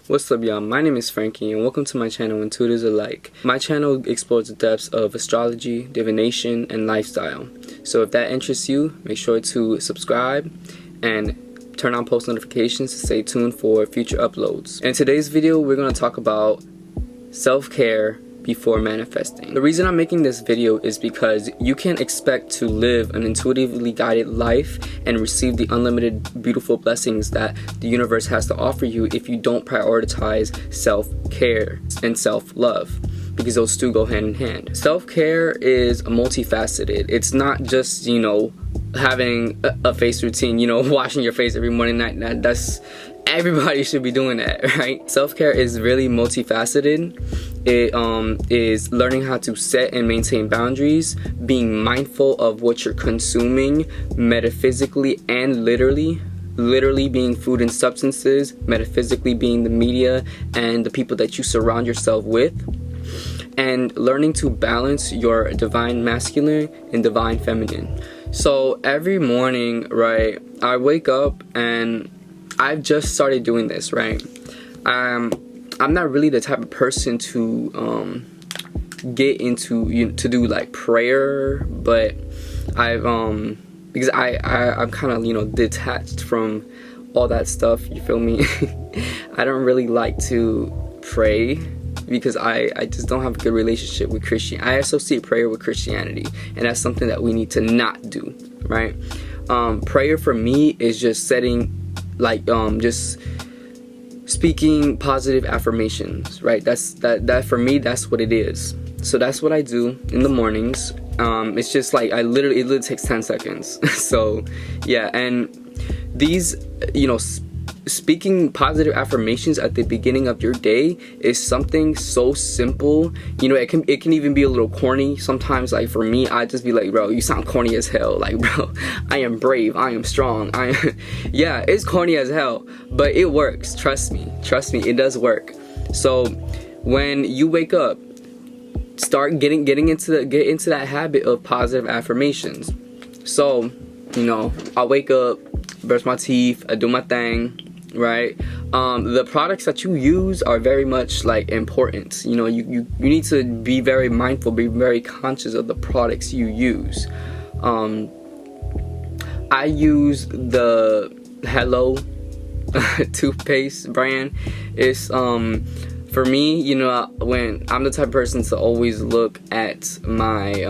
What's up, y'all? My name is Frankie and welcome to my channel Intuitives Alike. My channel explores the depths of astrology, divination, and lifestyle. So if that interests you, make sure to subscribe and turn on post notifications to stay tuned for future uploads. In today's video, we're going to talk about self-care before manifesting. The reason I'm making this video is because you can't expect to live an intuitively guided life and receive the unlimited beautiful blessings that the universe has to offer you if you don't prioritize self-care and self-love, because those two go hand in hand. Self-care is multifaceted. It's not just, having a face routine, washing your face every morning night. That's everybody should be doing that, right? Self-care is really multifaceted. It is learning how to set and maintain boundaries, being mindful of what you're consuming metaphysically and literally being food and substances, metaphysically being the media and the people that you surround yourself with, and learning to balance your divine masculine and divine feminine. So every morning, right, I wake up and I've just started doing this, right? I'm not really the type of person to get into to do like prayer, but I've because I'm kind of detached from all that stuff. You feel me? I don't really like to pray because I just don't have a good relationship with Christianity. I associate prayer with Christianity, and that's something that we need to not do, right? Prayer for me is just setting just speaking positive affirmations, right? That for me, that's what it is. So that's what I do in the mornings. It's just like it literally takes 10 seconds. So yeah, and these, speaking positive affirmations at the beginning of your day is something so simple. It can even be a little corny sometimes. Like for me, I just be like, bro, you sound corny as hell. Like, bro, I am brave, I am strong, yeah, it's corny as hell, but it works. Trust me, it does work. So when you wake up, start getting into that habit of positive affirmations. So I wake up, brush my teeth, I do my thing, right? The products that you use are very much important. You need to be very mindful, be very conscious of the products you use. I use the Hello toothpaste brand. It's for me, when I'm the type of person to always look at my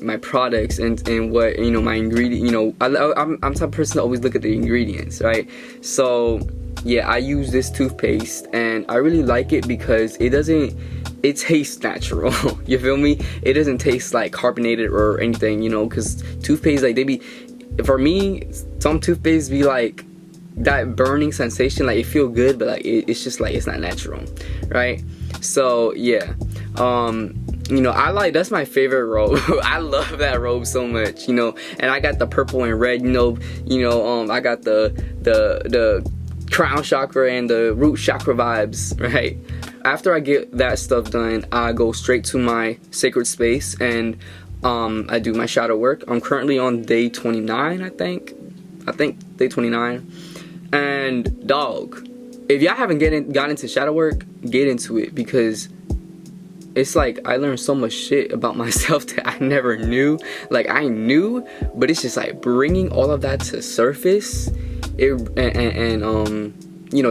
my products and what my ingredient, I'm the type of person to always look at the ingredients, right? So yeah, I use this toothpaste and I really like it because it tastes natural. You feel me? It doesn't taste like carbonated or anything, because toothpaste, for me, some toothpaste be like that burning sensation, it feel good, but it's just it's not natural, right? So yeah, that's my favorite robe. I love that robe so much, and I got the purple and red, I got the crown chakra and the root chakra vibes, right? After I get that stuff done, I go straight to my sacred space and I do my shadow work. I'm currently on day 29, I think day 29. And dog, if y'all haven't got into shadow work, get into it, because it's I learned so much shit about myself that I never knew. I knew, but it's just bringing all of that to surface.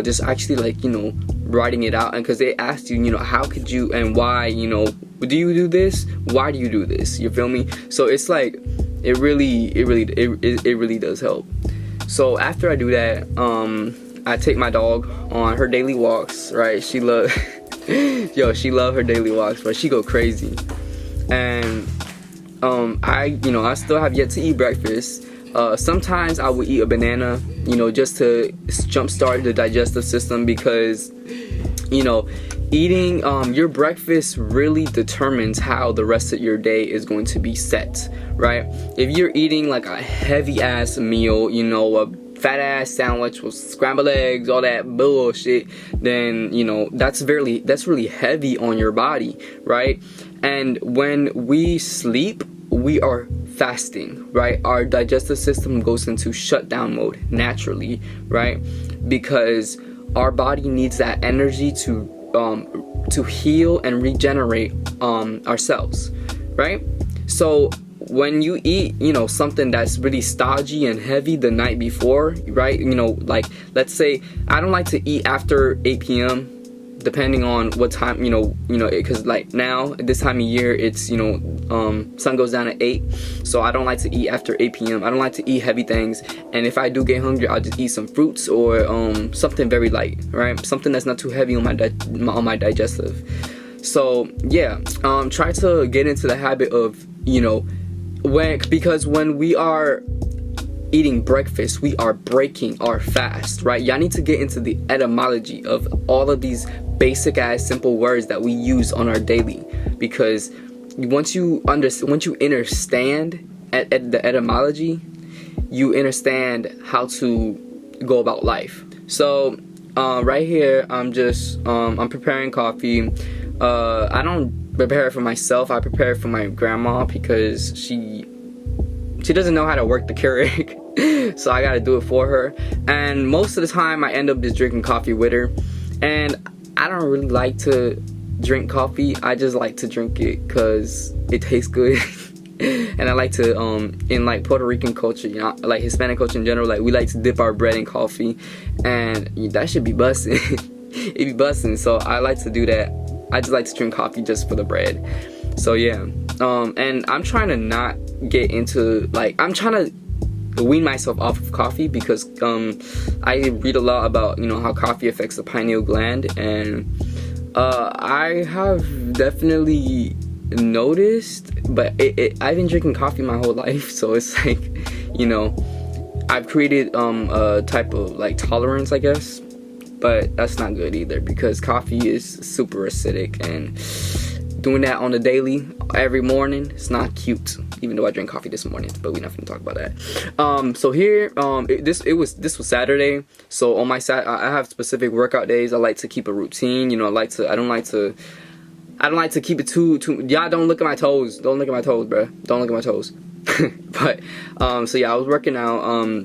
Just actually writing it out. And because they asked you, how could you and why, do you do this? Why do you do this? You feel me? So it's it really does help. So after I do that, I take my dog on her daily walks, right? She love her daily walks, but she go crazy. And I still have yet to eat breakfast. Sometimes I would eat a banana, just to jumpstart the digestive system, because eating your breakfast really determines how the rest of your day is going to be set, right? If you're eating a heavy ass meal, a fat ass sandwich with scrambled eggs, all that bullshit, then that's really heavy on your body, right? And when we sleep, we are fasting, right? Our digestive system goes into shutdown mode naturally, right? Because our body needs that energy to heal and regenerate ourselves, right? So when you eat, you know, something that's really stodgy and heavy the night before, right? You know, like, let's say I don't like to eat after 8 p.m. depending on what time, you know, because like now this time of year, it's, you know, sun goes down at 8, so I don't like to eat after 8 p.m. I don't like to eat heavy things, and if I do get hungry, I'll just eat some fruits or something very light, right? Something that's not too heavy on my digestive. So yeah, try to get into the habit of, you know, because when we are eating breakfast, we are breaking our fast, right? Y'all need to get into the etymology of all of these basic ass simple words that we use on our daily, because once you understand at the etymology, you understand how to go about life. So right here, I'm preparing coffee. I don't prepare it for myself. I prepare it for my grandma because she doesn't know how to work the Keurig, so I gotta do it for her. And most of the time, I end up just drinking coffee with her. And I don't really like to drink coffee. I just like to drink it because it tastes good. And I like to, in like Puerto Rican culture, you know, like Hispanic culture in general, like we like to dip our bread in coffee, and that should be busting. It be busting. So I like to do that. I just like to drink coffee just for the bread. So yeah, and I'm trying to not get into, like, I'm trying to wean myself off of coffee because I read a lot about, you know, how coffee affects the pineal gland, and I have definitely noticed, but I've been drinking coffee my whole life, so it's like, you know, I've created a type of like tolerance, I guess, but that's not good either because coffee is super acidic, and doing that on the daily every morning, it's not cute. Even though I drank coffee this morning, but we're not gonna talk about that. So here, this was Saturday. So on my I have specific workout days. I like to keep a routine. You know, I don't like to keep it too. Y'all don't look at my toes. Don't look at my toes, bro. Don't look at my toes. But so yeah, I was working out.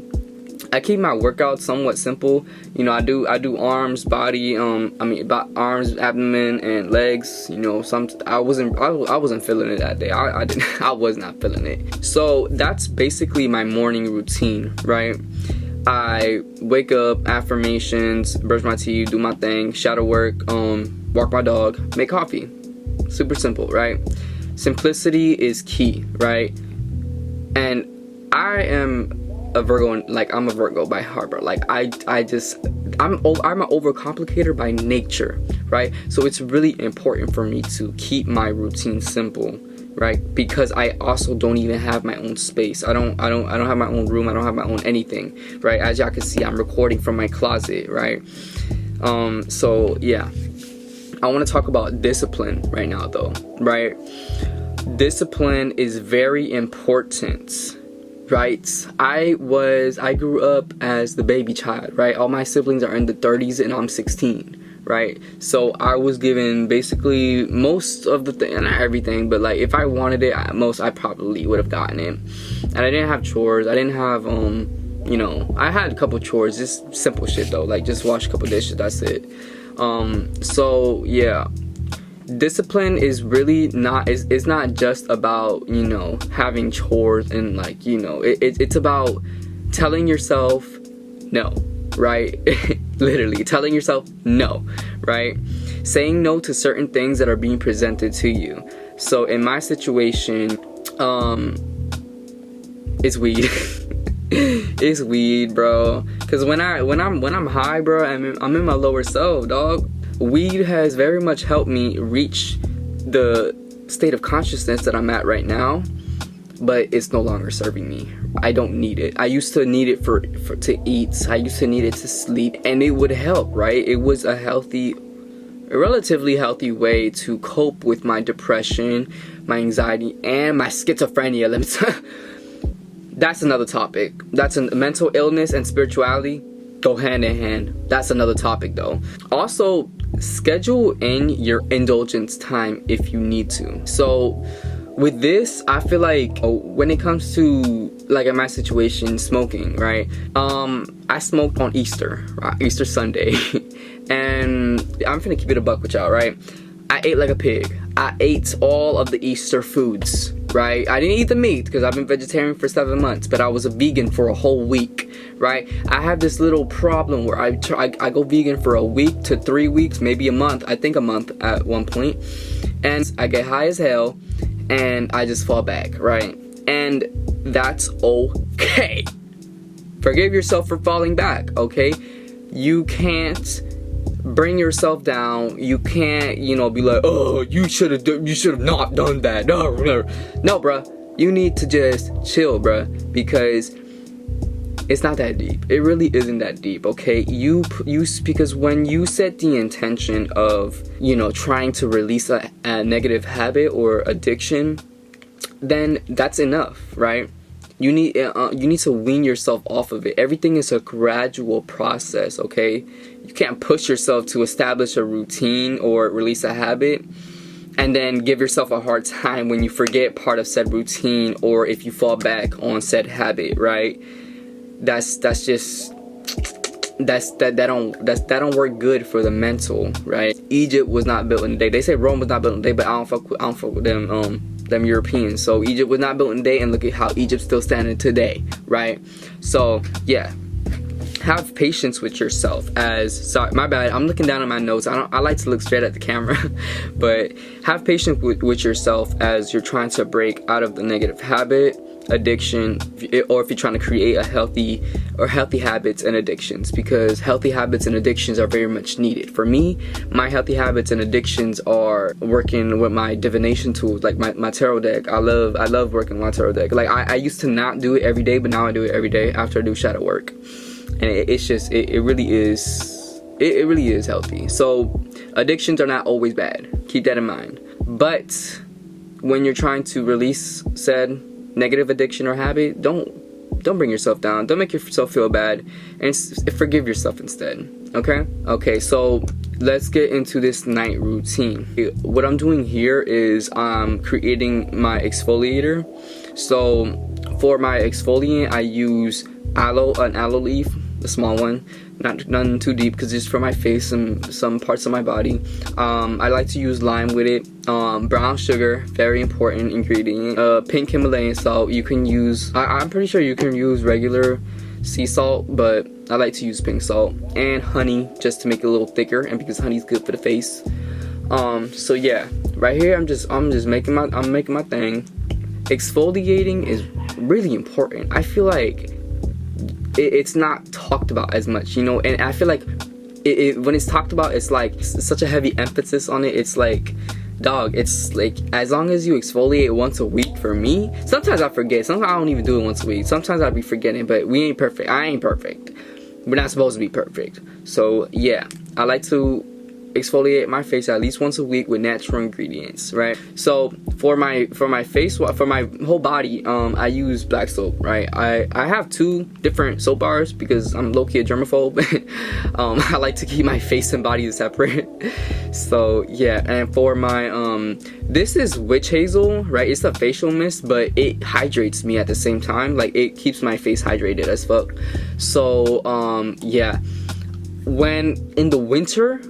I keep my workouts somewhat simple. You know, I do arms, body, arms, abdomen, and legs. You know, I wasn't feeling it that day. I was not feeling it. So that's basically my morning routine, right? I wake up, affirmations, brush my teeth, do my thing, shadow work, walk my dog, make coffee. Super simple, right? Simplicity is key, right? And I am a Virgo, like I'm a Virgo by heart, bro. Like I'm an overcomplicator by nature, right? So it's really important for me to keep my routine simple, right? Because I also don't even have my own space. I don't have my own room. I don't have my own anything, right? As y'all can see, I'm recording from my closet, right? So yeah, I want to talk about discipline right now, though, right? Discipline is very important. Right, I grew up as the baby child, right? All my siblings are in the 30s and I'm 16, right? So I was given basically most of the thing, not everything, but like if I wanted it, I probably would have gotten it. And I didn't have chores. I didn't have you know, I had a couple chores, just simple shit though, like just wash a couple dishes, that's it. So yeah, discipline is really not, it's not just about, you know, having chores and like, you know, it's about telling yourself no, right? Literally telling yourself no, right? Saying no to certain things that are being presented to you. So in my situation, it's weed. It's weed, bro, because when I'm high, bro, I'm in my lower self, dog. Weed has very much helped me reach the state of consciousness that I'm at right now, but it's no longer serving me. I don't need it. I used to need it for to eat. I used to need it to sleep, and it would help, right? It was a relatively healthy way to cope with my depression, my anxiety, and my schizophrenia. That's another topic. That's a mental illness and spirituality go hand in hand. That's another topic though. Also, schedule in your indulgence time if you need to. So with this, I feel like when it comes to, like, in my situation, smoking, right? I smoked on Easter, right? Easter Sunday. And I'm finna keep it a buck with y'all, right? I ate like a pig. I ate all of the Easter foods, right? I didn't eat the meat because I've been vegetarian for 7 months, but I was a vegan for a whole week, right? I have this little problem where I go vegan for a week to 3 weeks, maybe a month. I think a month at one point. And I get high as hell and I just fall back, right? And that's okay. Forgive yourself for falling back, okay? You can't bring yourself down. You can't, you know, be like, oh, you should have not done that. No, bruh. You need to just chill, bruh, because it's not that deep. It really isn't that deep, okay? Because when you set the intention of, you know, trying to release a negative habit or addiction, then that's enough, right? You need to wean yourself off of it. Everything is a gradual process, okay? You can't push yourself to establish a routine or release a habit and then give yourself a hard time when you forget part of said routine or if you fall back on said habit, right? That don't work good for the mental, right? Egypt was not built in a day. They say Rome was not built in a day, but I don't fuck with them Europeans. So Egypt was not built in a day, and look at how Egypt's still standing today, right? So yeah, have patience with yourself. Sorry, my bad, I'm looking down at my notes. I like to look straight at the camera. But have patience with yourself as you're trying to break out of the negative habit, addiction, or if you're trying to create a healthy habits and addictions, because healthy habits and addictions are very much needed. For me, my healthy habits and addictions are working with my divination tools, like my tarot deck. I love working with my tarot deck. Like I used to not do it every day, but now I do it every day after I do shadow work, and it really is healthy. So addictions are not always bad, keep that in mind. But when you're trying to release said negative addiction or habit, don't bring yourself down. Don't make yourself feel bad, and forgive yourself instead. Okay, so let's get into this night routine. What I'm doing here is I'm creating my exfoliator. So for my exfoliant, I use an aloe leaf, the small one, none too deep because it's for my face and some parts of my body. I like to use lime with it. Brown sugar, very important ingredient. Pink Himalayan salt. You can use, I'm pretty sure you can use regular sea salt, but I like to use pink salt. And honey, just to make it a little thicker, and because honey's good for the face. So yeah, right here I'm just making my thing. Exfoliating is really important. I feel like it's not talked about as much, you know, and I feel like when it's talked about, it's like such a heavy emphasis on it. It's like, dog, it's like, as long as you exfoliate once a week, for me, sometimes I forget, sometimes I don't even do it once a week, sometimes I'll be forgetting, but we ain't perfect. I ain't perfect. We're not supposed to be perfect. So yeah, I like to exfoliate my face at least once a week with natural ingredients, right? So for my face, for my whole body, I use black soap, right? I have 2 different soap bars because I'm low-key a germaphobe. I like to keep my face and body separate. So yeah, and for my this is witch hazel, right? It's a facial mist, but it hydrates me at the same time. Like, it keeps my face hydrated as fuck. So yeah, when in the winter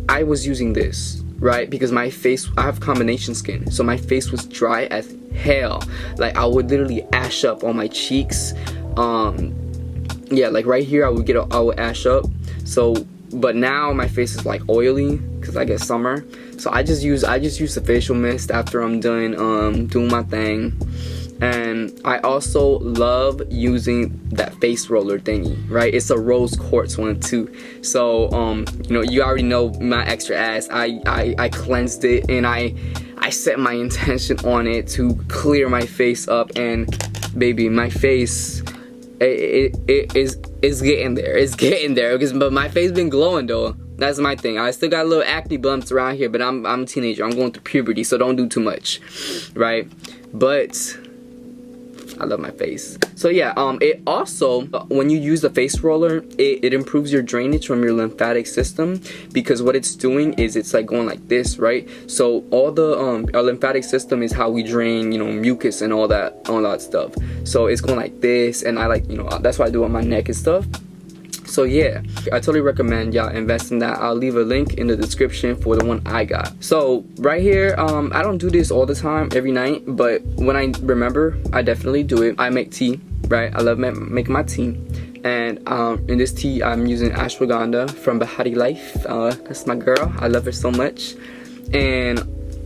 I was using this, right? Because my face, I have combination skin, so my face was dry as hell. Like, I would literally ash up on my cheeks. Yeah, like right here I would ash up. So, but now my face is like oily because I get summer. So I just use the facial mist after I'm done doing my thing. And I also love using that face roller thingy, right? It's a rose quartz one too. So you know, you already know my extra ass. I cleansed it, and I set my intention on it to clear my face up, and baby, my face it is getting there. It's getting there, but my face been glowing though. That's my thing. I still got little acne bumps around here, but I'm a teenager. I'm going through puberty, so don't do too much, right? But I love my face. So yeah, it also, when you use the face roller, it improves your drainage from your lymphatic system, because what it's doing is it's like going like this, right? So all the our lymphatic system is how we drain, you know, mucus and all that stuff. So it's going like this, and I like, you know, that's why I do it on my neck and stuff. So yeah, I totally recommend y'all invest in that. I'll leave a link in the description for the one I got. So right here, I don't do this all the time every night, but when I remember, I definitely do it. I make tea, right? I love making my tea. And in this tea, I'm using ashwagandha from Bahari Life. That's my girl. I love her so much. And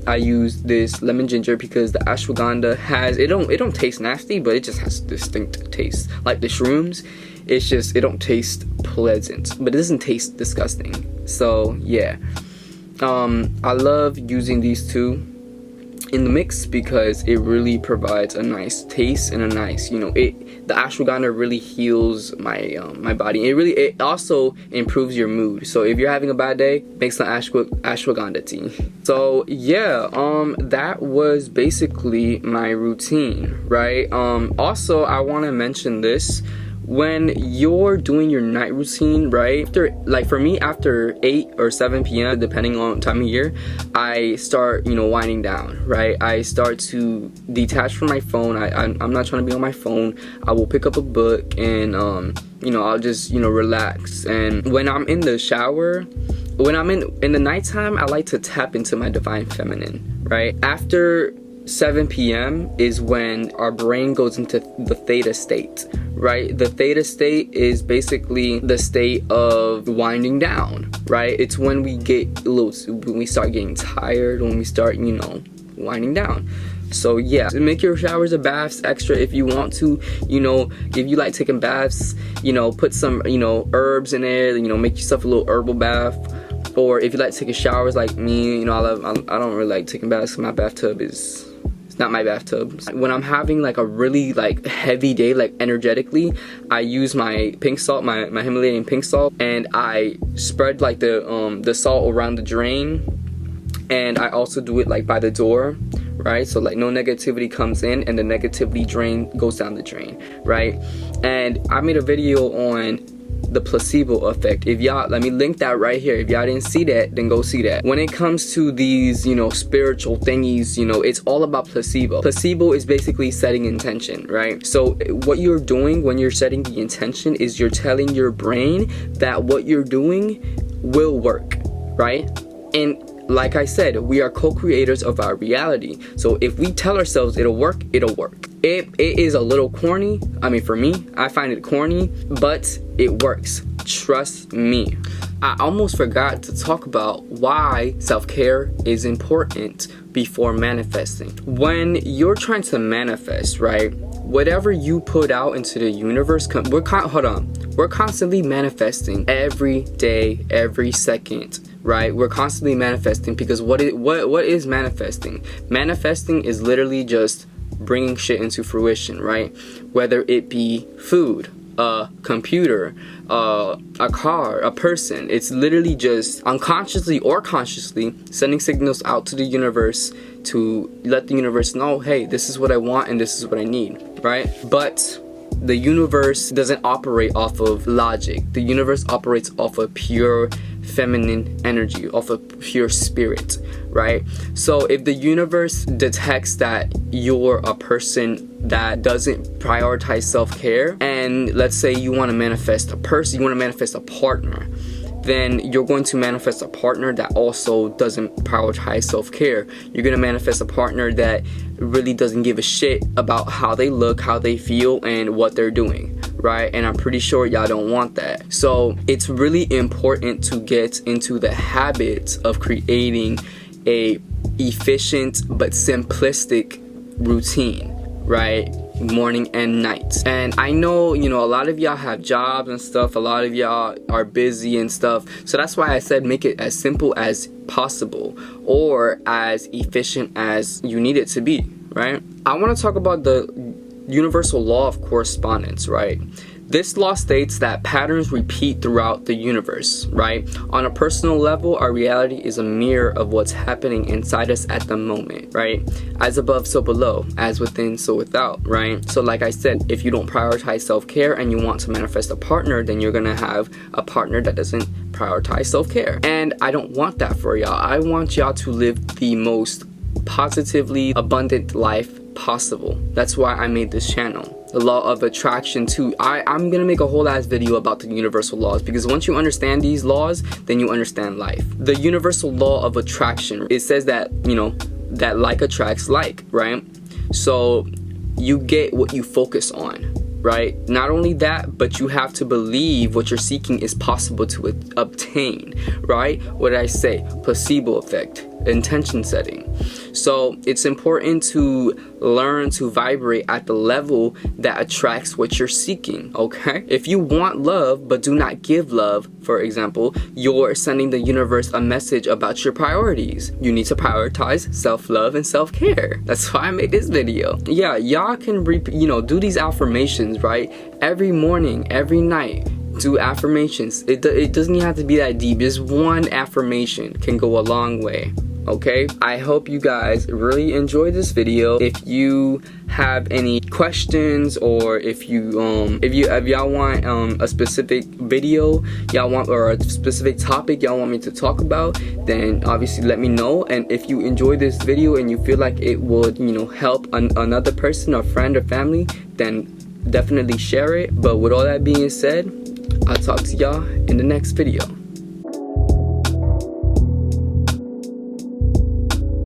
I use this lemon ginger because the ashwagandha has, it don't taste nasty, but it just has distinct taste. Like the shrooms, it's just, it don't taste pleasant, but it doesn't taste disgusting. So yeah, I love using these two in the mix because it really provides a nice taste and a nice, you know, the ashwagandha really heals my my body. It also improves your mood. So if you're having a bad day, make some ashwagandha tea. So yeah, that was basically my routine, right? Also, I want to mention this. When you're doing your night routine, right, after, like for me, after 8 or 7 p.m, depending on time of year, I start, you know, winding down, right? I start to detach from my phone. I'm not trying to be on my phone. I will pick up a book and you know, I'll just, you know, relax. And when I'm in the shower, when I'm in the nighttime, I like to tap into my divine feminine, right? After 7 p.m. is when our brain goes into the theta state, right? The theta state is basically the state of winding down, right? It's when we get when we start getting tired, when we start, you know, winding down. So yeah, make your showers or baths extra if you want to. You know, if you like taking baths, you know, put some, you know, herbs in there, you know, make yourself a little herbal bath. Or if you like taking showers like me, you know, I don't really like taking baths. My bathtub is, it's not my bathtub. When I'm having like a really like heavy day, like energetically, I use my pink salt, my Himalayan pink salt, and I spread like the salt around the drain, and I also do it like by the door, right? So like no negativity comes in and the negativity goes down the drain, right? And I made a video on the placebo effect. If y'all, let me link that right here. If y'all didn't see that, then go see that. When it comes to these, you know, spiritual thingies, you know, it's all about placebo. Placebo is basically setting intention, right? So what you're doing when you're setting the intention is you're telling your brain that what you're doing will work, right? And like I said, we are co-creators of our reality. So if we tell ourselves it'll work, it'll work. It is a little corny. I mean, for me, I find it corny, but it works. Trust me. I almost forgot to talk about why self-care is important before manifesting. When you're trying to manifest, right, whatever you put out into the universe, we're constantly manifesting every day, every second, right? We're constantly manifesting because what is manifesting? Manifesting is literally just bringing shit into fruition, right? Whether it be food, a computer, a car, a person. It's literally just unconsciously or consciously sending signals out to the universe to let the universe know, hey, this is what I want and this is what I need, right? But the universe doesn't operate off of logic. The universe operates off of pure feminine energy, off of pure spirit, right? So if the universe detects that you're a person that doesn't prioritize self-care, and let's say you want to manifest a person, you want to manifest a partner, then you're going to manifest a partner that also doesn't prioritize self-care. You're going to manifest a partner that really doesn't give a shit about how they look, how they feel, and what they're doing, right? And I'm pretty sure y'all don't want that. So it's really important to get into the habit of creating a efficient but simplistic routine, right? Morning and night. And I know, you know, a lot of y'all have jobs and stuff, a lot of y'all are busy and stuff, so that's why I said make it as simple as possible or as efficient as you need it to be, right? I want to talk about the universal law of correspondence, right? This law states that patterns repeat throughout the universe, right? On a personal level, our reality is a mirror of what's happening inside us at the moment, right? As above, so below, as within, so without, right? So like I said, if you don't prioritize self-care and you want to manifest a partner, then you're gonna have a partner that doesn't prioritize self-care. And I don't want that for y'all. I want y'all to live the most positively abundant life possible. That's why I made this channel. The law of attraction too. I'm gonna make a whole ass video about the universal laws, because once you understand these laws, then you understand life. The universal law of attraction, it says that, you know, that like attracts like, right? So you get what you focus on, right? Not only that, but you have to believe what you're seeking is possible to obtain, right? What did I say? Placebo effect, intention setting. So it's important to learn to vibrate at the level that attracts what you're seeking, okay? If you want love but do not give love, for example, you're sending the universe a message about your priorities. You need to prioritize self-love and self-care. That's why I made this video. Yeah, y'all can do these affirmations, right? Every morning, every night. Do affirmations. It doesn't even have to be that deep. Just one affirmation can go a long way. Okay, I hope you guys really enjoyed this video. If you have any questions, or if y'all want a specific video or a specific topic y'all want me to talk about, then obviously let me know. And if you enjoyed this video and you feel like it would help another person, or friend or family, then definitely share it. But with all that being said, I'll talk to y'all in the next video.